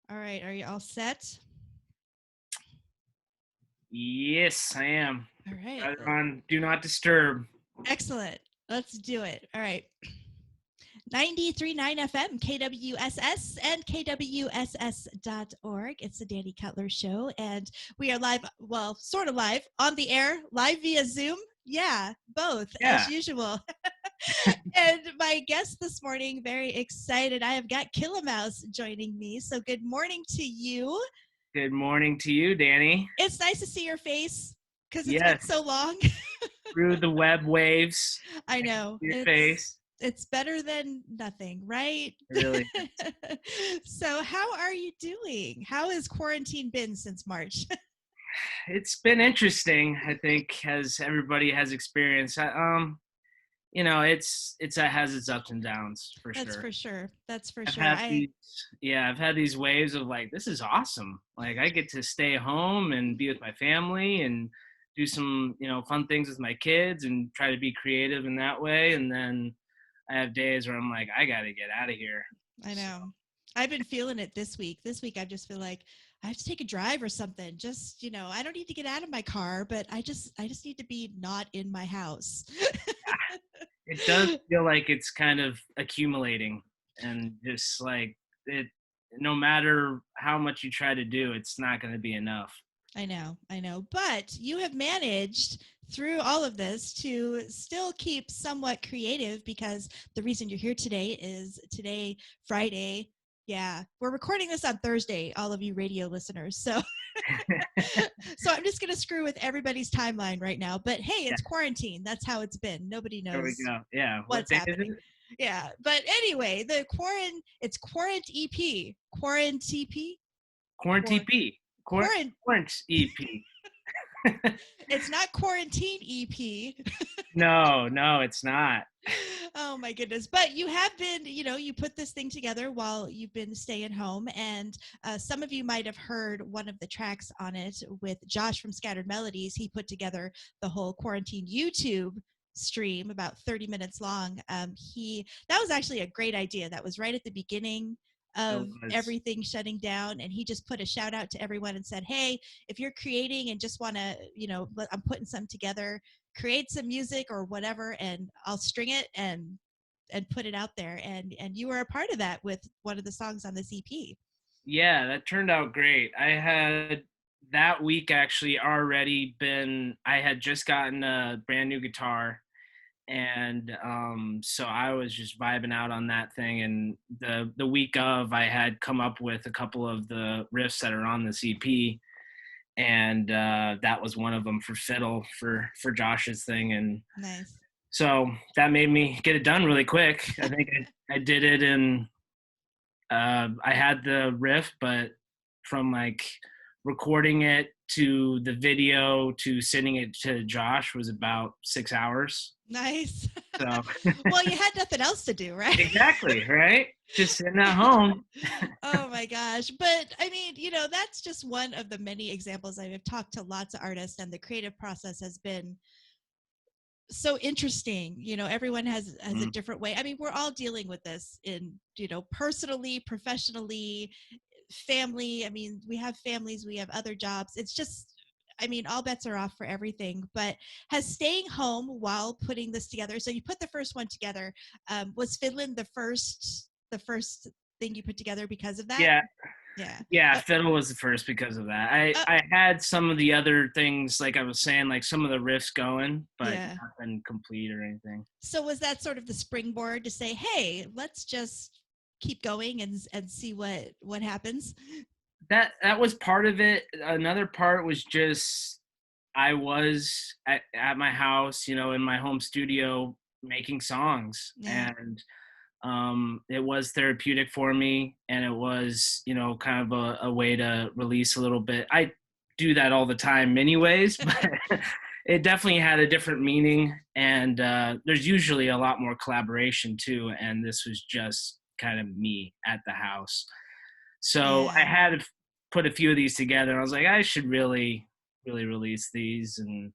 All right, are you all set? Yes, I am. All right, Got it on Do Not Disturb. excellent. Let's do it. All right. 93.9 FM, KWSS, and KWSS.org. It's the Danny Cutler Show, and we are live, well, sort of live, on the air, live via Zoom. Yeah, both, as Yeah. usual. And my guest this morning, very excited. I have got Killa Maus joining me. So good morning to you. Good morning to you, Danny. It's nice to see your face because it's been Yes, so long. through the web waves. I I can know. see your It's face. it's better than nothing, right? It really is. So, how are you doing? How has quarantine been since March? It's been interesting, I think, as everybody has experienced. It has its ups and downs for That's sure. for sure. That's for I've sure. had these, yeah, I've had these waves of like, this is awesome. Like, I get to stay home and be with my family and do some, fun things with my kids and try to be creative in that way. And then I have days where I'm like, I got to get out of here. I So, know. I've been feeling it this week. This week I just feel like I have to take a drive or something. Just, I don't need to get out of my car, but I just need to be not in my house. it does feel like it's kind of accumulating and just like it, no matter how much you try to do, it's not going to be enough. I know, I know. But you have managed through all of this to still keep somewhat creative because the reason you're here today is today, Friday. Yeah, we're recording this on Thursday, all of you radio listeners. So so I'm just going to screw with everybody's timeline right now. But hey, Yeah, it's quarantine. That's how it's been. Nobody there we knows go. Yeah. What what's day is happening. it? Yeah, but anyway, it's Quarant EP. Quarant EP? Quarantine Quar- P. Quarant Quarant EP. It's not quarantine EP. No, no, it's not. Oh my goodness. But you have been, you put this thing together while you've been staying home. And some of you might have heard one of the tracks on it with Josh from Scattered Melodies. He put together the whole quarantine YouTube stream about 30 minutes long. That was actually a great idea. That was right at the beginning It of was. everything shutting down, and he just put a shout out to everyone and said, hey, if you're creating and just want to, I'm putting some together, create some music or whatever, and I'll string it and put it out there. And you were a part of that with one of the songs on this EP. Yeah, that turned out great. I had that week actually already been, I had just gotten a brand new guitar. And so I was just vibing out on that thing. And the week of, I had come up with a couple of the riffs that are on the CP, and that was one of them for fiddle for Josh's thing. And Nice. so that made me get it done really quick. I think I did it in. I had the riff, but from like recording it to the video to sending it to Josh was about 6 hours. Nice. So Well, you had nothing else to do, right? exactly, right? Just sitting at home. Oh my gosh. But I mean, that's just one of the many examples. I've talked to lots of artists, and the creative process has been so interesting. Everyone has a Mm. different way. I mean, we're all dealing with this in, personally, professionally, family. I mean, we have families, we have other jobs. It's just, I mean, all bets are off for everything. But has staying home while putting this together, so you put the first one together, was Finland the first thing you put together because of that? Yeah, Yeah. yeah. uh, Fiddle was the first because of that. I uh, I had some of the other things, like I was saying, like some of the riffs going, but yeah. nothing complete or anything. So was that sort of the springboard to say, hey, let's just keep going and see what happens? That was part of it. Another part was just I was at my house, in my home studio making songs, Yeah. and it was therapeutic for me, and it was, kind of a way to release a little bit. I do that all the time anyways, but it definitely had a different meaning, and there's usually a lot more collaboration too, and this was just kind of me at the house. So I Yeah. had to put a few of these together, and I was like, I should really, really release these, and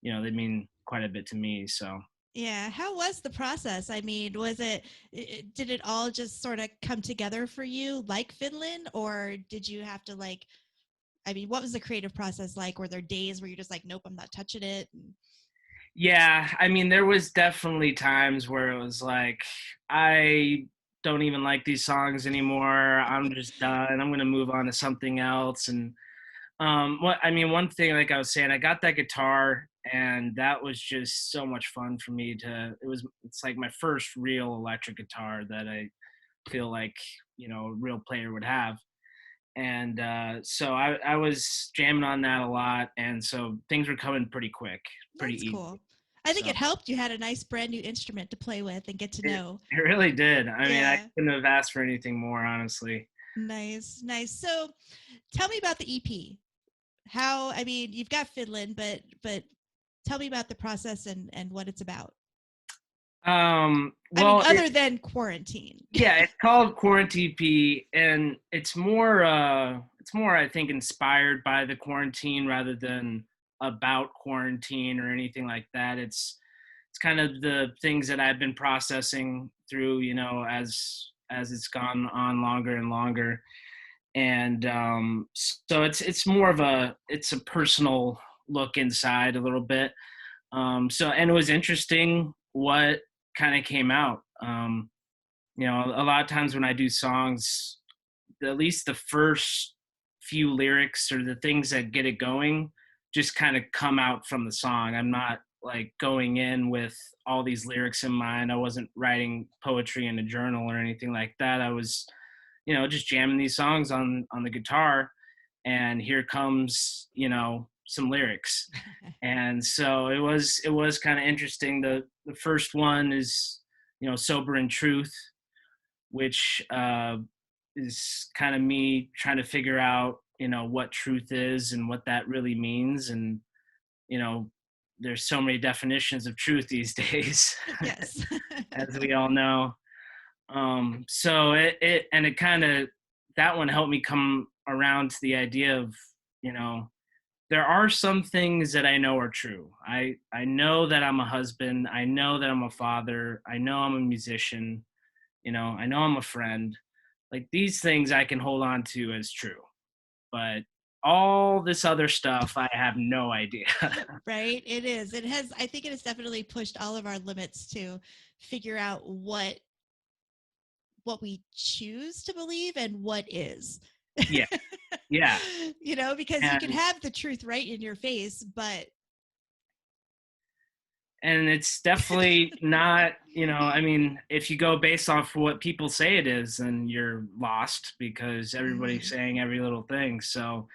they mean quite a bit to me. So Yeah. How was the process? I mean, did it all just sort of come together for you like Finland, or did you have to like, I mean, what was the creative process like? Were there days where you're just like, nope, I'm not touching it? Yeah, I mean, there was definitely times where it was like, I don't even like these songs anymore. I'm just done. I'm gonna move on to something else. And what I mean, one thing, like I was saying, I got that guitar, and that was just so much fun for me to. It's like my first real electric guitar that I feel like a real player would have. And so I was jamming on that a lot, and so things were coming pretty quick, pretty That's easy. cool. I think So it helped you had a nice brand new instrument to play with and get to it know. it really did. I mean, I Yeah. couldn't have asked for anything more, honestly. Nice, nice. So tell me about the EP. How, I mean, you've got Finland, but tell me about the process and what it's about. I mean, Well, other than quarantine. yeah, it's called Quarantine P, and it's more I think inspired by the quarantine rather than about quarantine or anything like that. It's kind of the things that I've been processing through, as it's gone on longer and longer. And so it's more of a personal look inside a little bit. So and it was interesting what kind of came out. A lot of times when I do songs, at least the first few lyrics or the things that get it going just kind of come out from the song. I'm not like going in with all these lyrics in mind. I wasn't writing poetry in a journal or anything like that. I was, just jamming these songs on the guitar, and here comes, some lyrics. And so it was kind of interesting. The first one is, Sober in Truth, which is kind of me trying to figure out, what truth is and what that really means. And, you know, there's so many definitions of truth these days, Yes. as we all know. So it kind of, that one helped me come around to the idea of, you know, there are some things that I know are true. I know that I'm a husband. I know that I'm a father. I know I'm a musician. I know I'm a friend. Like these things I can hold on to as true. But all this other stuff, I have no idea. Right? It is. It has, I think it has definitely pushed all of our limits to figure out what we choose to believe and what is. Yeah, yeah. Because you can And have the truth right in your face, but and it's definitely not, I mean, if you go based off what people say it is, then you're lost because everybody's mhm. saying every little thing. So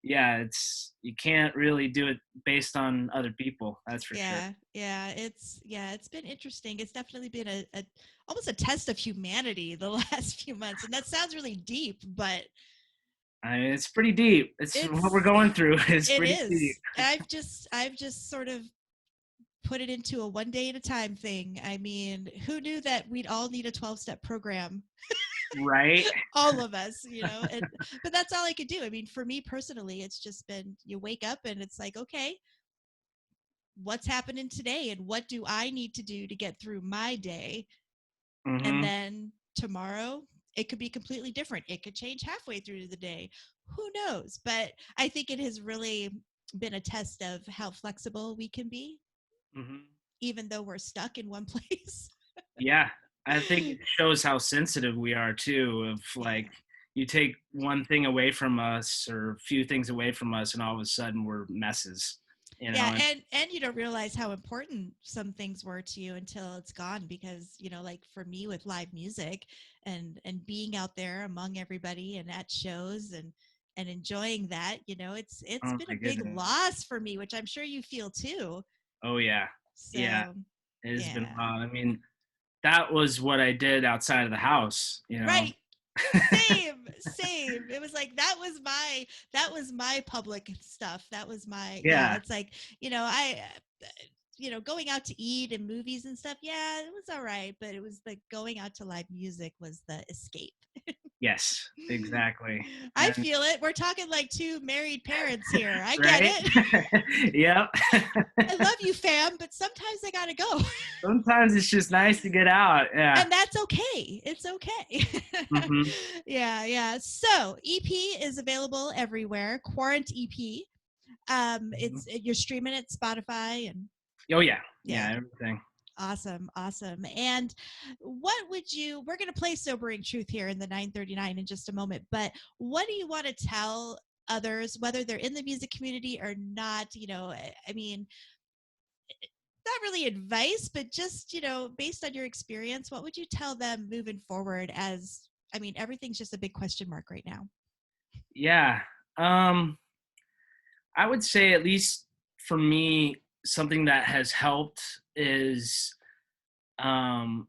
yeah, you can't really do it based on other people, that's for sure. It's been interesting. It's definitely been a almost a test of humanity the last few months, and that sounds really deep, but I mean, it's pretty deep. It's what we're it's going through is it pretty deep. is. I've just sort of put it into a one day at a time thing. I mean, who knew that we'd all need a 12-step program? Right? All of us, but that's all I could do. I mean, for me personally, it's just been you wake up and it's like, okay, what's happening today and what do I need to do to get through my day? And Hmm. then tomorrow, it could be completely different. It could change halfway through the day. Who knows? But I think it has really been a test of how flexible we can be, Hmm. even though we're stuck in one place. Yeah, I think it shows how sensitive we are too. Of Yeah. like, you take one thing away from us or a few things away from us, and all of a sudden we're messes. Yeah, And and you don't realize how important some things were to you until it's gone because, like for me with live music and being out there among everybody and at shows and enjoying that, it's oh been my a big goodness, loss for me, which I'm sure you feel too. oh yeah, yeah, So, it has been yeah. wild. I mean, that was what I did outside of the house. Right. Same, same. It was like that was my public stuff. That was my, yeah, Yeah. it's like, I going out to eat and movies and stuff, yeah, it was all right, but it was the going out to live music was the escape. Yes, exactly. I And feel it. We're talking like two married parents here. I get right? it. Yep. I love you, fam, but sometimes I gotta go. Sometimes it's just nice to get out. Yeah. And that's okay. It's okay. Hmm. Yeah, yeah. So EP is available everywhere. Quarant EP. You're streaming it Spotify and Oh yeah. yeah. Yeah, everything. Awesome, awesome. And we're going to play Sobering Truth here in the 939 in just a moment, but what do you want to tell others, whether they're in the music community or not? I mean, not really advice, but just, based on your experience, what would you tell them moving forward everything's just a big question mark right now. Yeah. Um, I would say, at least for me, something that has helped is, um,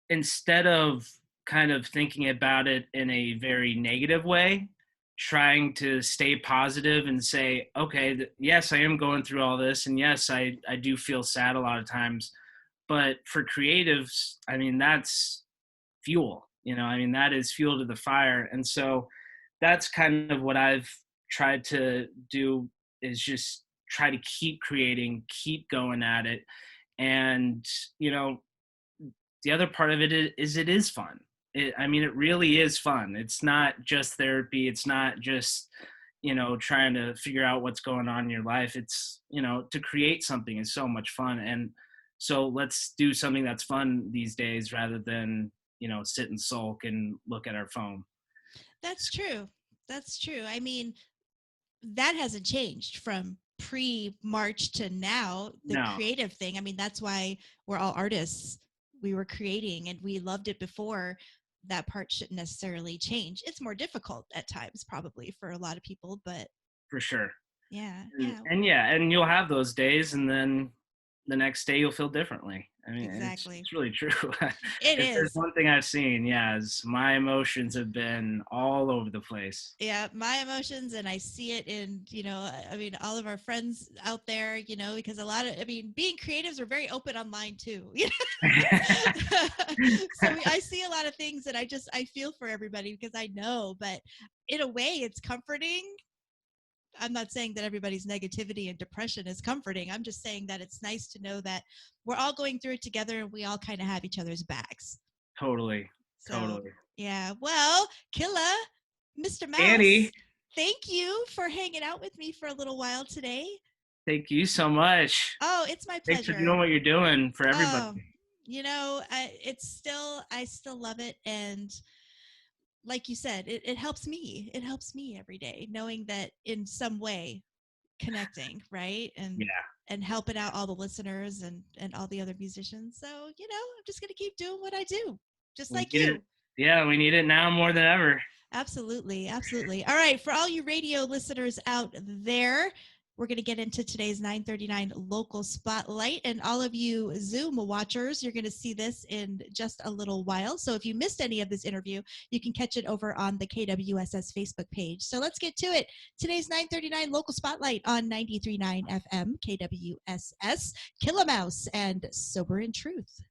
instead of kind of thinking about it in a very negative way, trying to stay positive and say, okay, yes, I am going through all this. And yes, I do feel sad a lot of times. But for creatives, I mean, that's fuel, I mean, that is fuel to the fire. And so that's kind of what I've tried to do, is just try to keep creating, keep going at it. And, the other part of it is fun. I mean, it really is fun. It's not just therapy. It's not just, trying to figure out what's going on in your life. It's, to create something is so much fun. And so let's do something that's fun these days rather than, sit and sulk and look at our phone. That's true. That's true. I mean, that hasn't changed from pre-March to now, the No, creative thing. I mean, that's why we're all artists. We were creating and we loved it before. That part shouldn't necessarily change. It's more difficult at times, probably, for a lot of people, but for sure. yeah, And, yeah, and yeah, and you'll have those days, and then the next day you'll feel differently. I mean, it's exactly. it's really true. It If there's is. one thing I've seen, yeah, is my emotions have been all over the place. Yeah, my emotions, and I see it in, all of our friends out there, because being creatives are very open online too. So I see a lot of things, and I feel for everybody because I know, but in a way, it's comforting. I'm not saying that everybody's negativity and depression is comforting. I'm just saying that it's nice to know that we're all going through it together and we all kind of have each other's backs. Totally, So, totally. yeah. Well, Killa, Mr. Annie, Mouse, thank you for hanging out with me for a little while today. thank you so much. Oh, it's my Thanks for pleasure. doing what you're doing for everybody. Oh, I still love it. And like you said, it helps me. It helps me every day knowing that in some way connecting, right? Yeah, And helping out all the listeners and all the other musicians. So, I'm just going to keep doing what I do, just we like need it. you. Yeah, we need it now more than ever. Absolutely. Absolutely. All right. For all you radio listeners out there, we're going to get into today's 939 local spotlight. And all of you Zoom watchers, you're going to see this in just a little while. So if you missed any of this interview, you can catch it over on the KWSS Facebook page. So let's get to it. Today's 939 local spotlight on 93.9 FM, KWSS, Killa Maus, and Sober in Truth.